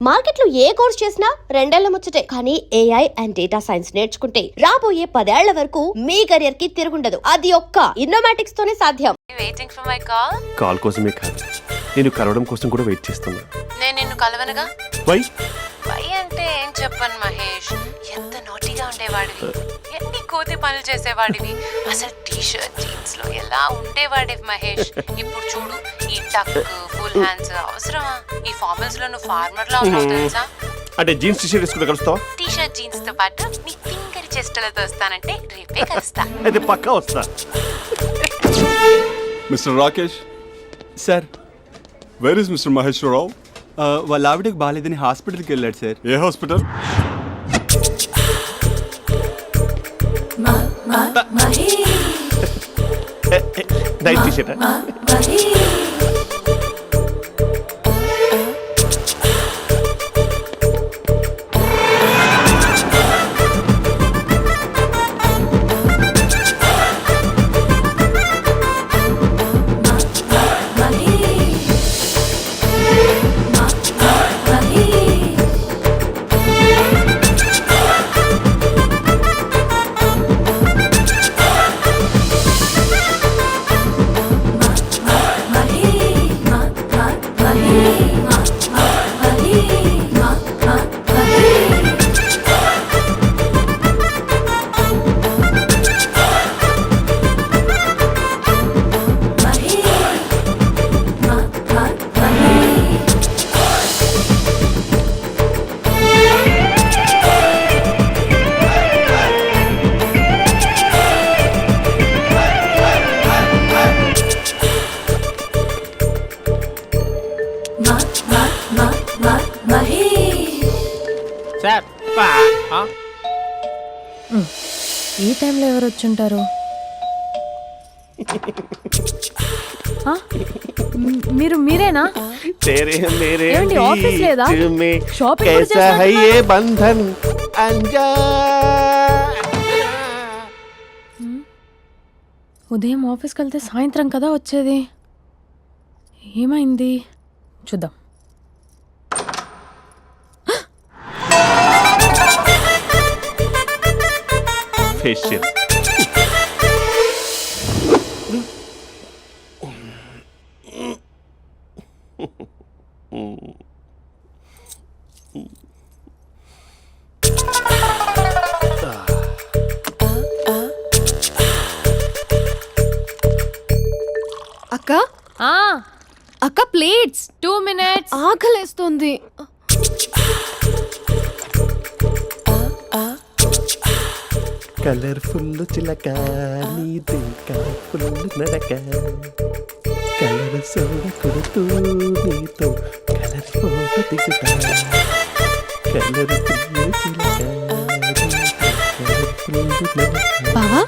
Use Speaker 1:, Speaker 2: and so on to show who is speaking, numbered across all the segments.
Speaker 1: మార్కెట్లో ఏ కోర్స్ చేసినా రెండేళ్ల ముచ్చటే. కానీ ఏఐ అండ్ డేటా సైన్స్ నేర్చుకుంటే రాబోయే 10 ఏళ్ల వరకు మీ కెరియర్ కి తిరుగుండదు. అది ఒక్క ఇన్నోమాటిక్స్ తోనే సాధ్యం.
Speaker 2: Waiting for my call.
Speaker 3: Call కోసమే కాదు, నేను కలవడం కోసం కూడా వెయిట్ చేస్తున్నా.
Speaker 2: నేను నిన్ను కలవనుగా.
Speaker 3: వై
Speaker 2: అంటే ఏం చెప్పను మహేష్, ఎంత నోటీగా ఉండేవాడివి, ఎన్ని కోతి పనులు చేసేవాడివి, అసలు టీ షర్ట్ జీన్స్ లో ఎలా ఉండేవాడివి మహేష్. ఇప్పుడు చూడు, ఈ టక్ ఫుల్ హ్యాండ్స్ అవసరమా? ఈ ఫార్మల్స్ లో నువ్వు ఫార్మర్ లా ఉన్నావు తెలుసా?
Speaker 3: అంటే జీన్స్ టీ షర్ట్ వేసుకుంటే కలుస్తావా?
Speaker 2: టీ షర్ట్ జీన్స్ తో పాటు నీ ఫింగర్ చెస్టలతో వస్తానంటే రేపే కలుస్తా.
Speaker 3: అయితే పక్కా వస్తా.
Speaker 4: Mister Rakesh
Speaker 5: sir,
Speaker 4: where is mister Maheswararao?
Speaker 5: వాళ్ళ ఆవిడకి బాగాలేదని హాస్పిటల్కి వెళ్ళాడు సార్.
Speaker 4: ఏ హాస్పిటల్?
Speaker 3: Night T shirt.
Speaker 6: ఈ టైంలో ఎవరు వచ్చుంటారు? మీరేనా? ఏమండి, ఆఫీస్ లేదా? షాపింగ్ కూడా చేస్తున్నారు? ఉదయం ఆఫీస్కి వెళ్తే సాయంత్రం కదా వచ్చేది. ఏమైంది చూద్దాం.
Speaker 3: ఫేషియల్.
Speaker 1: అక్క అక్క ప్లేట్స్.
Speaker 6: 2 minutes.
Speaker 1: ఆకలేస్తుంది.
Speaker 3: కలర్ఫుల్ చిలక నీదే కలర్ఫుల్ నడక, కలర్ సోడ కొడుతూ నీతో కలర్ ఫోటో దిగుతా, కలర్ఫుల్ చిలక
Speaker 1: బావా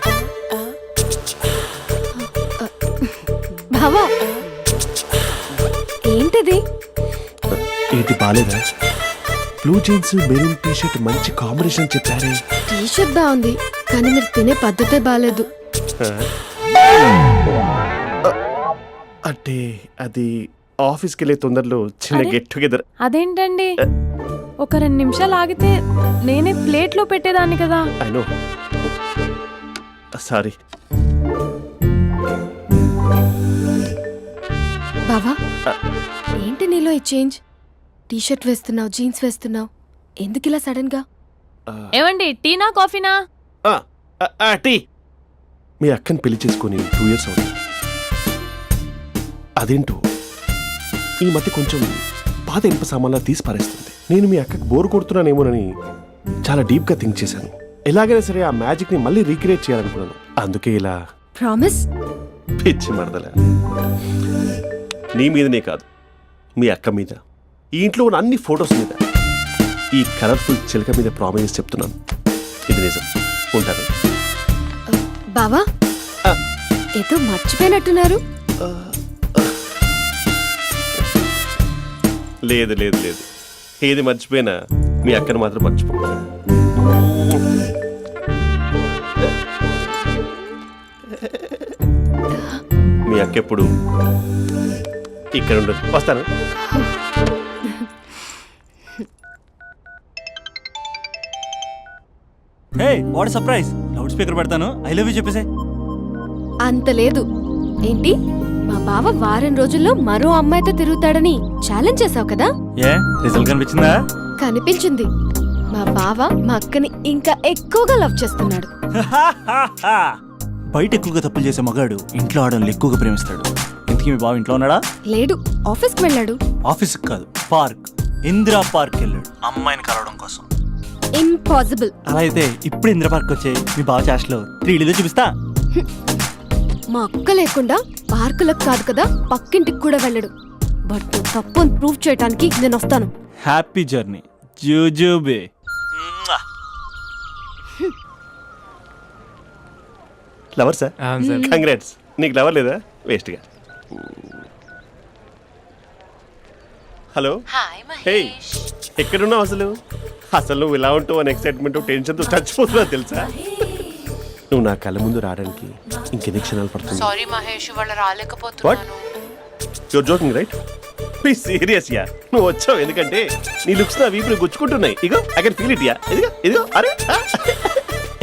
Speaker 1: బావా ఏంటిది?
Speaker 3: ఏంటి బాలేదా? Blue jeans maroon T shirt మంచి కాంబినేషన్ చెప్పారే.
Speaker 1: టీ షర్ట్ బాగుంది, కానీ మీరు తినే పద్ధతే బాలేదు.
Speaker 3: అంటే అది ఆఫీస్కి వెళ్ళే తొందరలో చిన్న గెట్ టుగెదర్.
Speaker 6: అదేంటండి, ఒక 2 నిమిషాలు ఆగితే నేనే ప్లేట్లో పెట్టేదాన్ని కదా.
Speaker 3: I know, sorry.
Speaker 1: బావా ఏంటి నీలో ఈ చేంజ్? టీ షర్ట్ వేస్తున్నావు, జీన్స్ వేస్తున్నావు, ఎందుకు ఇలా సడన్ గా?
Speaker 6: ఏమండి, టీనా కాఫీనా?
Speaker 3: టీ. మీ అక్కని పెళ్లి చేసుకొని 2 years అవుతుంది. అదేంటో ఈ మధ్య కొంచెం పాత ఇనుప సామాన్లా తీసి పారేస్తుంది. నేను మీ అక్కకి బోర్ కొడుతున్నానేమోనని చాలా డీప్గా థింక్ చేశాను. ఎలాగైనా సరే ఆ మ్యాజిక్ని మళ్ళీ రీక్రియేట్ చేయాలనుకున్నాను. అందుకే ఇలా.
Speaker 1: ప్రామిస్?
Speaker 3: పిచ్చి మరదల, నీ మీదనే కాదు, మీ అక్క మీద, ఈ ఇంట్లో ఉన్న అన్ని ఫొటోస్ మీద, ఈ కలర్ఫుల్ చిలక మీద ప్రామిస్ చెప్తున్నాను. ఇది నిజం. ఉంటాను.
Speaker 1: బావా ఏదో మర్చిపోయినట్టున్నారు.
Speaker 3: లేదు లేదు లేదు, ఏది మర్చిపోయినా మీ అక్కను మాత్రం మర్చిపో. మీ అక్కెప్పుడు ఇక్కడ ఉండదు. వస్తాను.
Speaker 5: Hey what surprise, loud speaker పెడతాను, ఐ లవ్ యూ చెప్పేసే.
Speaker 6: అంత లేదు. ఏంటి, మా బావ వారం రోజుల్లో మరో అమ్మాయితో తిరుగుతాడని ఛాలెంజ్ చేసావు కదా?
Speaker 5: ఏ రిజల్ట్ కనిపించిందా?
Speaker 6: కనిపించింది. మా బావ మా అక్కని ఇంకా ఎక్కువగా లవ్ చేస్తున్నాడు.
Speaker 5: బయట ఎక్కువగా తప్పులు చేసే మగాడు ఇంట్లో ఆడవాళ్ళు ఎక్కువగా ప్రేమిస్తాడు. ఇంతకీ మీ బావ ఇంట్లో ఉన్నాడా?
Speaker 6: లేడు, ఆఫీస్కి వెళ్ళాడు.
Speaker 5: ఆఫీస్కి కాదు, పార్క్, ఇందిరా పార్క్ వెళ్ళాడు అమ్మాయిని కలవడం కోసం.
Speaker 6: ఇంపాసిబుల్.
Speaker 5: అలా అయితే ఇప్పుడు ఇందిరా పార్క్ వచ్చే మీ బావ చాష్లో 3Dలో చూపిస్తా.
Speaker 6: మా అక్క లేకుండా పార్కులకు కాదు కదా పక్కింటికి కూడా వెళ్ళడు. బట్ నువ్వు తప్పు అని ప్రూవ్ చేయడానికి నేను వస్తాను.
Speaker 5: Happy journey jujube.
Speaker 3: Lover sir, congrats. నీకు లవర్ లేదా? వేస్ట్గా. Hello,
Speaker 2: hi
Speaker 3: hey,
Speaker 2: Mahesh.
Speaker 3: ఎక్కడున్నావు అసలు? అసలు నువ్వు ఇలా ఉంటావు అని ఎక్సైట్మెంట్ టెన్షన్తో చచ్చిపోతున్నావు తెలుసా? నువ్వు నా కళ్ళ ముందు రావడానికి ఇంకెన్ని క్షణాలు పడుతుంది?
Speaker 2: సారీ మహేష్, ఇవాళ రాలేకపోతున్నాను.
Speaker 3: You're joking right? Please serious yeah. నువ్వు వచ్చావు ఎందుకంటే నీ లుక్స్ నా వీపులు గుచ్చుకుంటున్నాయి. ఇగో I can feel it yeah. ఇదిగో ఇదిగో. అరే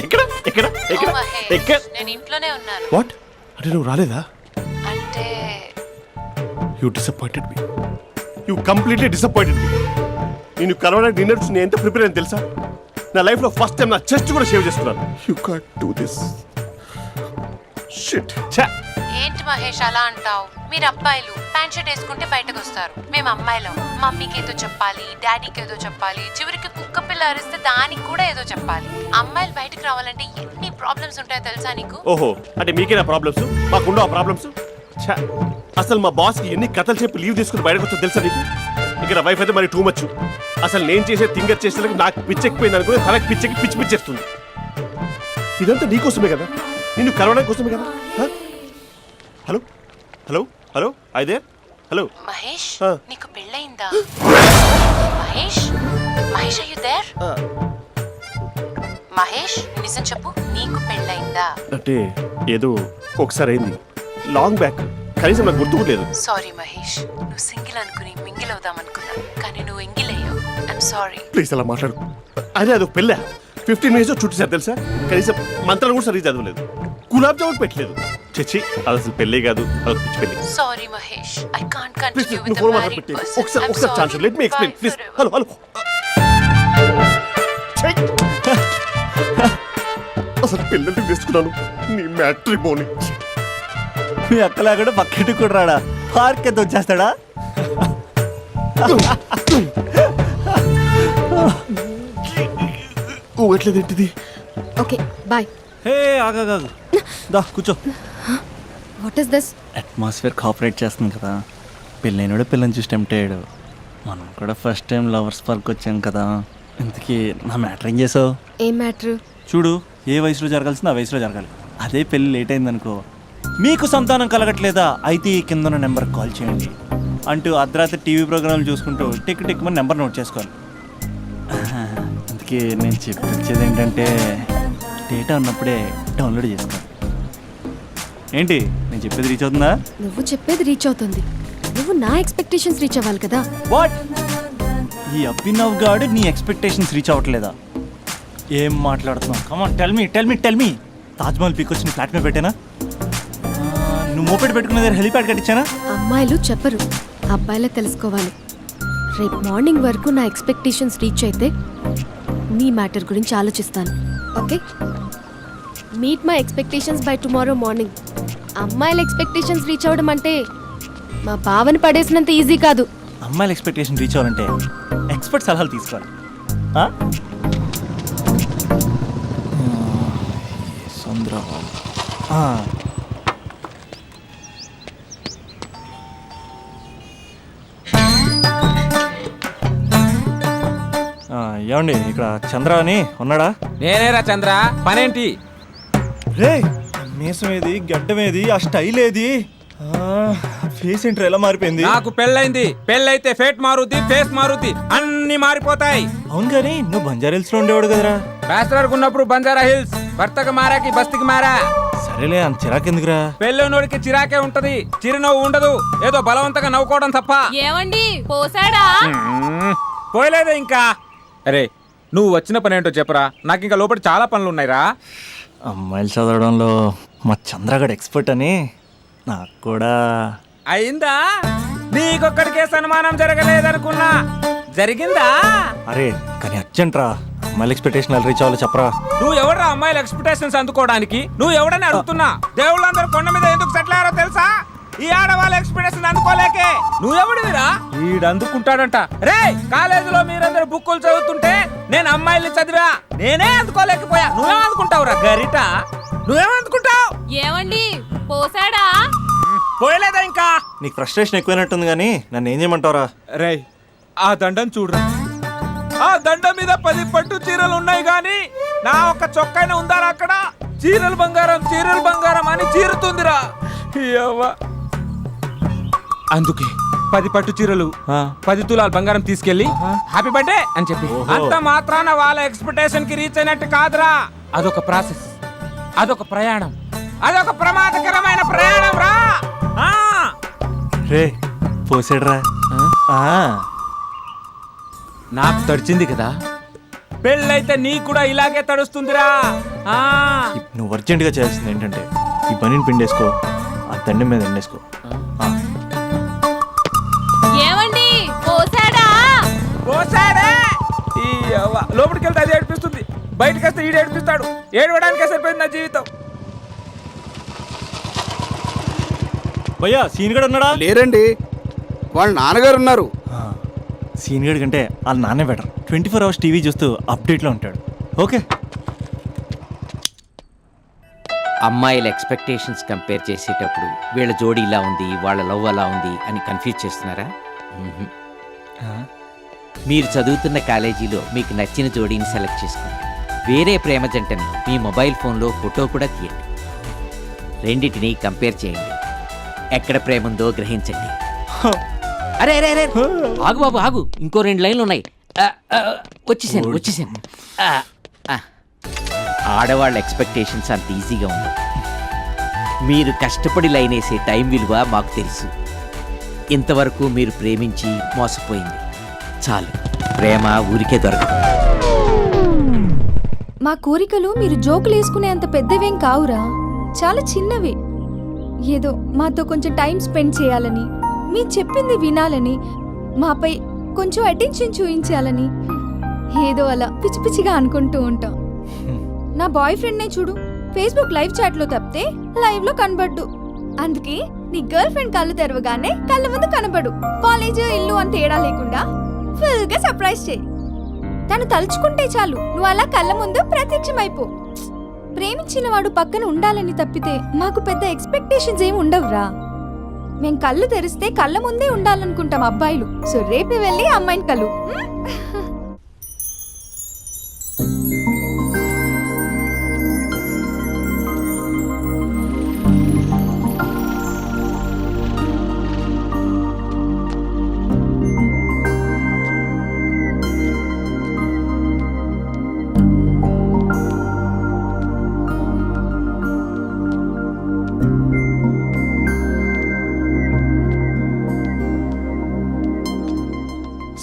Speaker 3: ఎక్కడ ఎక్కడ ఎక్కడ
Speaker 2: ఓ మహేష్,
Speaker 3: ఎక్కడ?
Speaker 2: నేను ఇంట్లోనే ఉన్నాను.
Speaker 3: వాట్ అంటే నువ్వు రాలేదా?
Speaker 2: అంటే
Speaker 3: you disappointed me. You completely disappointed me. నేను కలవడానికి డిన్నర్స్ నేను ఎంత ప్రిపేర్ అని తెలుసా? నా లైఫ్లో ఫస్ట్ టైం నా చెస్ట్ కూడా షేవ్ చేస్తున్నాను. You can't do this shit. ఛా,
Speaker 2: ఏంటి మహేష్ అలా అంటావు? మీరు అబ్బాయిలు ప్యాంట్ షర్ట్ వేసుకుంటే బయటకు వస్తారు. మేము అమ్మాయిలం మమ్మీకి ఏదో చెప్పాలి, డాడీకి ఏదో చెప్పాలి, చివరికి కుక్క పిల్ల అరిస్తే దానికి కూడా ఏదో చెప్పాలి. అమ్మాయిలు బయటకు రావాలంటే ఎన్ని ప్రాబ్లమ్స్ ఉంటాయో తెలుసా నీకు?
Speaker 3: ఓహో, అంటే మీకేనా ప్రాబ్లమ్స్? మాకుండవు ఆ ప్రాబ్లమ్స్? ఛా, అసలు మా బాస్కి ఎన్ని కథలు చెప్పి లీవ్ తీసుకుని బయటకు వచ్చో తెలుసా నీకు? ఇక్కడ వైఫ్ అయితే మరి టూ మచ్. అసలు నేను చేసే థింగర్ చేసేందుకు నాకు పిచ్చెక్కిపోయింది అనుకుని తనకు పిచ్చెక్కి పిచ్చి పిచ్చేస్తుంది. ఇదంతా నీకోసమే కదా, నిన్ను కలవడానికి కోసమే కదా. హలో హలో హలో, అయితే హలో
Speaker 2: మహేష్,
Speaker 3: ఆ.
Speaker 2: నీకు పెళ్ళయిందా? Mahesh, Mahesh are you there? Mahesh నిజం చెప్పు, నీకు పెళ్ళయిందా?
Speaker 3: అంటే ఏదో ఒకసారి అయింది, లాంగ్ బ్యాక్, కనీసం నాకు గుర్తు కూడా లేదు.
Speaker 2: సారీ మహేష్, నువ్వు సింగిల్ అనుకుని మింగిల్ అవుదాం అనుకున్నా, కానీ నువ్వు ఎంగిల్ అయ్యావు. I'm sorry.
Speaker 3: ప్లీజ్ అలా మాట్లాడు. అదే అదొక పెళ్ళా, 15 మినిట్స్ చుట్టేసారు తెలుసా? కనీసం మంత్రాలు కూడా సరిగ్గా చదవలేదు, గులాబ్ జామున్ పెట్టలేదు. చచ్చి, అది అసలు పెళ్ళే కాదు, అదొక పిచ్చి పెళ్ళి.
Speaker 2: Sorry Mahesh, I can't
Speaker 3: please
Speaker 2: continue
Speaker 3: నువ్వు
Speaker 2: విత్
Speaker 3: ఫోన్
Speaker 2: ద మ్యారీడ్
Speaker 3: మాట్లాడి
Speaker 2: పర్సన్.
Speaker 3: ఒకసారి ఒకసారి chance let me explain please. Hello hello. అసలు పెళ్ళంటే తీసుకున్నాను నీ మ్యాట్రిమోని.
Speaker 5: మీ అక్కలా కూడా పక్కింటికి కూడా రాడా? పార్క్ ఎంత వచ్చేస్తాడా?
Speaker 3: ఎట్లేదేంటిది?
Speaker 6: Okay bye.
Speaker 5: హే ఆగా దా కూర్చో.
Speaker 6: What is this?
Speaker 5: Atmosphere cooperate చేస్తుంది కదా. పెళ్ళైనడు పిల్లని చూసి టెంప్ట్ అయ్యాడు. మనం కూడా ఫస్ట్ టైం లవర్స్ పార్క్ వచ్చాం కదా. ఇంతకీ నా మ్యాటర్ ఏం చేసావు?
Speaker 6: ఏం మ్యాటర్?
Speaker 5: చూడు, ఏ వయసులో జరగాల్సిందో ఆ వయసులో జరగాలి. అదే పెళ్ళి లేట్ అయిందనుకో, మీకు సంతానం కలగట్లేదా అయితే ఈ కింద ఉన్న నెంబర్కి కాల్ చేయండి అంటూ అర్ధరాత్రి టీవీ ప్రోగ్రాంలు చూసుకుంటూ టిక్ టిక్ మన నెంబర్ నోట్ చేసుకోవాలి. అందుకే నేను చెప్పించేది ఏంటంటే డేటా ఉన్నప్పుడే డౌన్లోడ్ చేసుకోవాలి. ఏంటి నేను చెప్పేది రీచ్ అవుతుందా?
Speaker 6: నువ్వు చెప్పేది రీచ్ అవుతుంది, నువ్వు నా ఎక్స్పెక్టేషన్స్ రీచ్ అవ్వాలి కదా.
Speaker 5: వాట్? ఈ అభినవ్ గాడు నీ ఎక్స్పెక్టేషన్స్ రీచ్ అవ్వట్లేదా? ఏం మాట్లాడుతున్నావు? Come on tell me tell me tell me. Taj Mahal peak వచ్చి నీ ఫ్లాట్ మీద పెట్టానా? నువ్వు మోపెట్ పెట్టుకునే దగ్గర హెలిప్యాడ్ కట్టించానా?
Speaker 6: అమ్మాయిలు చెప్పరు, అబ్బాయిలే తెలుసుకోవాలి. రేపు మార్నింగ్ వరకు నా ఎక్స్పెక్టేషన్స్ రీచ్ అయితే నీ మ్యాటర్ గురించి ఆలోచిస్తాను. Okay, meet my expectations by tomorrow morning. అమ్మాయిల ఎక్స్పెక్టేషన్స్ రీచ్ అవ్వడం అంటే మా బావని పడేసినంత ఈజీ కాదు.
Speaker 5: అమ్మాయిల ఎక్స్పెక్టేషన్ రీచ్ అవ్వాలంటే ఎక్స్పర్ట్ సలహాలు తీసుకోవాలి. ఏమండి, ఇక్కడ చంద్ర అని ఉన్నాడా?
Speaker 7: నేనేరా చంద్ర, పనేంటి?
Speaker 5: రే, మీసం ఏది, గడ్డం ఏది, ఆ స్టైల్ ఏది, ఫేస్ ఏంట్రా ఎలా మారిపోయింది?
Speaker 7: నాకు పెళ్ళైంది, పెళ్ళైతే ఫేట్ మారుద్ది, ఫేస్ మారుద్ది, అన్ని మారిపోతాయి.
Speaker 5: అవును కానీ నువ్వు బంజారా హిల్స్ లో ఉండేవాడు కదరా?
Speaker 7: బ్యాచిలర్ ఉన్నప్పుడు బంజారా హిల్స్, భర్తకు మారాకి బస్తికి మారా.
Speaker 5: సరేలే, అంత చిరాకెందుకురా?
Speaker 7: పెళ్ళోనోడికి చిరాకే ఉంటది, చిరునవ్వు ఉండదు, ఏదో బలవంతంగా నవ్వుకోవడం తప్ప.
Speaker 6: ఏమండి పోసాడా?
Speaker 7: పోయలేదే ఇంకా. అరే నువ్వు వచ్చిన పని ఏంటో చెప్పరా, నాకు ఇంకా లోపల చాలా పనులు ఉన్నాయిరా.
Speaker 5: అమ్మాయిలు చదవడంలో మా చంద్రగడ్ ఎక్స్పర్ట్ అని నాకు కూడా.
Speaker 7: అయిందా? నీకొక్కడికే సన్మానం జరగలేదనుకున్నా, జరిగిందా?
Speaker 5: అరే కానీ అర్జెంట్ రా, అమ్మాయిల ఎక్స్పెక్టేషన్ రీచ్ అవ్వాలి చెప్పరా.
Speaker 7: నువ్వు ఎవడరా అమ్మాయిల ఎక్స్పెక్టేషన్స్ అందుకోవడానికి? నువ్వు ఎవడని అడుగుతున్నా. దేవుళ్ళందరూ కొండ మీద ఎందుకు సెటిల్ అయ్యారో తెలుసా? ఈ ఆడవాళ్ళ ఎక్స్పెక్టేషన్ అందుకోలేకే. నువ్వెవడివిరా? వీడు అందుకుంటాడంట. రే కాలేజీలో మీరందరూ బుక్కులు చదువుతుంటే నేను అమ్మాయిల్ని చదివా, నేనే అందుకోలేకపోయా. నువ్వేం అందుకుంటావురా గరిట? నువ్వేం అందుకుంటావు?
Speaker 2: ఏమండి పోసాడా?
Speaker 7: పోయలేదా ఇంకా?
Speaker 5: నీకు ఫ్రస్ట్రేషన్ ఎక్కువైనట్టుంది కానీ నన్ను ఏం చేయమంటావురా?
Speaker 7: రే ఆ దండం చూడరా, ఆ దండం మీద 10 పట్టు చీరలు ఉన్నాయి గాని నా ఒక్క చొక్కాయినా ఉందారా అక్కడ? చీరలు బంగారం అని చీరుతుందిరా. యవ్వ. అందుకే 10 పట్టు చీరలు 10 తులాల బంగారం తీసుకెళ్లి హ్యాపీ బర్త్డే అని చెప్పి. అంత మాత్రాన వాళ్ళ ఎక్స్పెక్టేషన్ కి రీచ్ అయినట్టు కాదురా. అదొక ప్రాసెస్, అదొక ప్రయాణం, అదొక ప్రమాదకరమైన ప్రయాణం రా.
Speaker 5: రే పోసాడురా.
Speaker 7: నాకు తడిచింది కదా, పెళ్ళైతే నీ కూడా ఇలాగే తడుస్తుందిరా.
Speaker 5: నువ్వు అర్జెంటుగా చేయాల్సింది ఏంటంటే ఈ పనిని పిండేసుకో, ఆ దండం మీద ఎండేసుకో.
Speaker 2: ఏమండి పోసాడా?
Speaker 7: పోసాడే. ఈ యవ్వ. లోపలికి వెళ్తే అది ఏడిపిస్తుంది, బయటకు వస్తే ఈడు ఏడిపిస్తాడు. ఏడవడానికే సరిపోయింది నా జీవితం.
Speaker 5: భయ్యా సీన్ గడ్ ఉన్నాడా?
Speaker 8: లేరండి, వాళ్ళ నాన్నగారు ఉన్నారు.
Speaker 5: సీన్ గడ్ కంటే వాళ్ళ నాన్నే బెటర్. 24 hours టీవీ చూస్తూ అప్డేట్లో ఉంటాడు. ఓకే.
Speaker 9: అమ్మాయిల ఎక్స్పెక్టేషన్స్ కంపేర్ చేసేటప్పుడు వీళ్ళ జోడి ఇలా ఉంది, వాళ్ళ లవ్ అలా ఉంది అని కన్ఫ్యూజ్ చేస్తున్నారా? మీరు చదువుతున్న కాలేజీలో మీకు నచ్చిన జోడీని సెలెక్ట్ చేసుకోండి. వేరే ప్రేమ జంటని మీ మొబైల్ ఫోన్లో ఫోటో కూడా తీయండి. రెండింటిని కంపేర్ చేయండి. ఎక్కడ ప్రేమ ఉందో గ్రహించండి. అరే అరే అరే ఆగు బాబు ఆగు, ఇంకో 2 లైన్లు ఉన్నాయి. వచ్చేసాను. ఆడవాళ్ళ ఎక్స్పెక్టేషన్స్ అంత ఈజీగా ఉండవు. మీరు కష్టపడి లైన్ వేసే టైం విలువ మాకు తెలుసు. ఇంతవరకు మీరు ప్రేమించి మోసపోయింది చాలు. ప్రేమ ఊరికే దొరకదు.
Speaker 6: మా కోరికలు మీరు జోకులు వేసుకునేంత పెద్దవేం కావురా, చాలా చిన్నవి. ఏదో మాతో కొంచెం టైం స్పెండ్ చేయాలని, మీ చెప్పింది వినాలని, మాపై కొంచెం అటెన్షన్ చూపించాలని ఏదో అలా పిచ్చి పిచ్చిగా అనుకుంటూ ఉంటాం. నా బాయ్ ఫ్రెండ్నే చూడు, ఫేస్బుక్ లైవ్ చాట్లో తప్పితే లైవ్ లో కనబడ్డు. అందుకే నీ గర్ల్ ఫ్రెండ్ కళ్ళు తెరవగానే కళ్ళ ముందు కనబడు. కాలేజ్ ఇల్లు అని తేడా లేకుండా ఫుల్ గా సర్ప్రైజ్ చేయి. తను తలుచుకుంటే చాలు నువ్వు అలా కళ్ళ ముందు ప్రత్యక్షమైపో. ప్రేమించిన వాడు పక్కన ఉండాలని తప్పితే మాకు పెద్ద ఎక్స్పెక్టేషన్స్ ఏమి ఉండవురా. మేం కళ్ళు తెరిస్తే కళ్ళ ముందే ఉండాలనుకుంటాం అబ్బాయిలు. సో రేపు వెళ్ళి అమ్మాయిని కలు.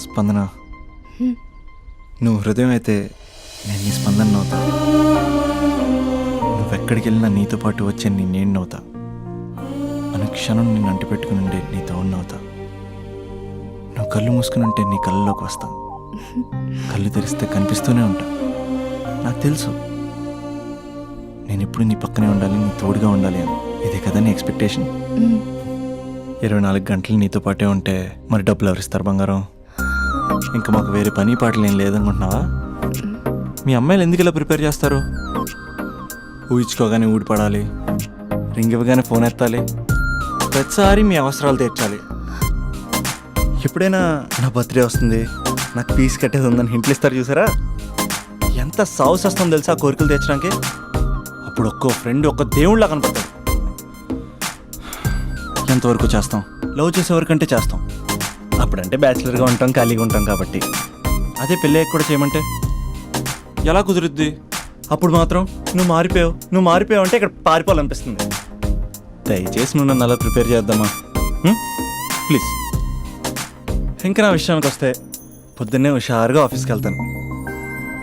Speaker 5: స్పందన, నువ్వు హృదయం అయితే నేను నీ స్పందన నవ్వుతా. నువ్వెక్కడికి వెళ్ళినా నీతో పాటు వచ్చే నేను నవ్వుతా. అనుక్షణం నిన్ను అంటి పెట్టుకుని ఉండే నీ తోడు నవ్వుతా. నువ్వు కళ్ళు మూసుకుని ఉంటే నీ కళ్ళలోకి వస్తా. కళ్ళు తెరిస్తే కనిపిస్తూనే ఉంటా. నాకు తెలుసు నేను ఎప్పుడు నీ పక్కనే ఉండాలి, నీ తోడుగా ఉండాలి అని. ఇదే కదా నీ ఎక్స్పెక్టేషన్? 24 గంటలు నీతో పాటే ఉంటే మరి డబ్బులు ఎవరిస్తారు బంగారం? ఇంకా మాకు వేరే పని పాటలు ఏం లేదనుకుంటున్నావా? మీ అమ్మాయిలు ఎందుకు ఇలా ప్రిపేర్ చేస్తారు? ఊహించుకోగానే ఊడిపడాలి, రింగ్ ఇవ్వగానే ఫోన్ ఎత్తాలి, ప్రతిసారి మీ అవసరాలు తీర్చాలి. ఎప్పుడైనా నా బర్త్డే వస్తుంది, నాకు ఫీజు కట్టేది ఉందని హింట్లు ఇస్తారు చూసారా? ఎంత సాహసం వస్తుందో తెలుసా కోరికలు తీర్చడానికి. అప్పుడు ఒక్కో ఫ్రెండ్ ఒక్క దేవుళ్ళ కనపడతాడు. ఎంతవరకు చేస్తాం? లవ్ చేసేవరకంటే చేస్తాం. అప్పుడంటే బ్యాచిలర్గా ఉంటాం, ఖాళీగా ఉంటాం కాబట్టి. అదే పెళ్ళి కూడా చేయమంటే ఎలా కుదురుద్ది? అప్పుడు మాత్రం నువ్వు మారిపోయావు అంటే ఇక్కడ పారిపోవాలనిపిస్తుంది. దయచేసి నువ్వు నన్ను అలా ప్రిపేర్ చేద్దామా ప్లీజ్. ఇంకా నా విషయానికి వస్తే పొద్దున్నే హుషారుగా ఆఫీస్కి వెళ్తాను.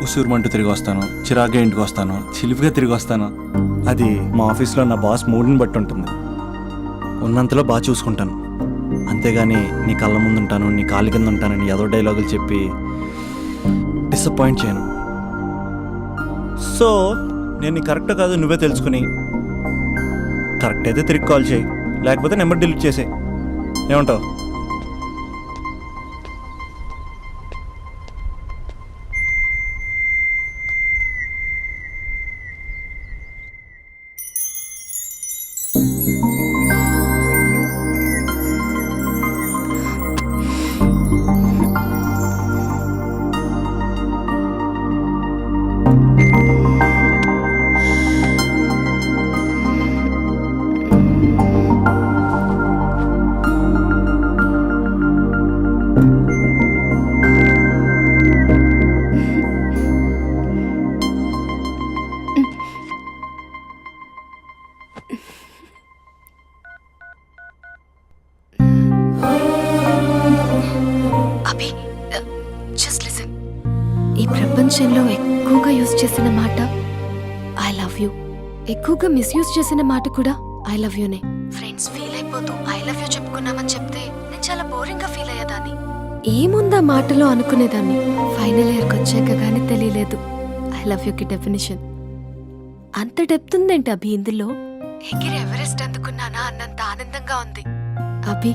Speaker 5: ఉసూరుమంటూ తిరిగి వస్తాను, చిరాగ్గా ఇంటికి వస్తాను, చిలిపిగా తిరిగి వస్తాను. అది మా ఆఫీస్లో నా బాస్ మూడ్ని బట్టి ఉంటుంది. ఉన్నంతలో బాగా చూసుకుంటాను, అంతేగాని నీ కళ్ళ ముందు ఉంటాను, నీ కాలి కింద ఉంటానని ఏదో డైలాగులు చెప్పి డిసప్పాయింట్ చేయను. సో నేను నీ కరెక్ట్ కాదు నువ్వే తెలుసుకుని కరెక్ట్ అయితే తిరిగి కాల్ చేయి, లేకపోతే నెంబర్ డిలీట్ చేసేయి. ఏమంటావు?
Speaker 6: Abhi, just listen. ఈ ప్రపంచంలో ఎక్కువగా యూజ్ చేసిన మాట ఐ లవ్ యూ, ఎక్కువగా మిస్యూజ్ చేసిన మాట కూడా ఐ లవ్ యూనే. ఫ్రెండ్స్ ఫీల్ అయిపోతూ ఐ లవ్ యూ చెప్పుకున్నామని చెప్తే నేను చాలా బోరింగ్ గా ఫీల్ అయ్యేదాన్ని. ఏముందా మాటలో అనుకునేదాన్ని. ఫైనల్ ఇయర్కి వచ్చాక కానీ తెలియలేదు ఐ లవ్ యూకి డెఫినేషన్. అంత డెప్త్ ఉందేంటి అభి ఇందులో? ఎగిరి ఎవరెస్ట్ అందుకున్నానా అన్నంత ఆనందంగా ఉంది అభి.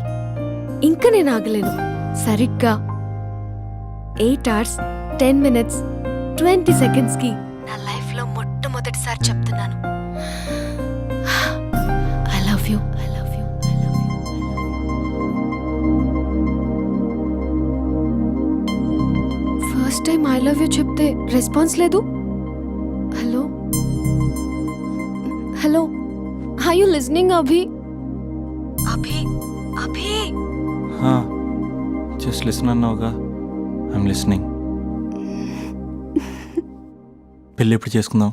Speaker 6: ఇంకా నేను ఆగలేను. సరిగ్గా 8 hours 10 minutes 20 seconds కి నా లైఫ్ లో మొట్టమొదటిసారి చెప్తున్నాను I love you, I love you, I love you. First time I love you చెప్తే రెస్పాన్స్ లేదు. Hello hello, are you listening Abhi? Abhi Abhi
Speaker 5: just listen అన్నావుగా, ఐఎమ్ లిసనింగ్. పెళ్ళి ఎప్పుడు చేసుకుందాం?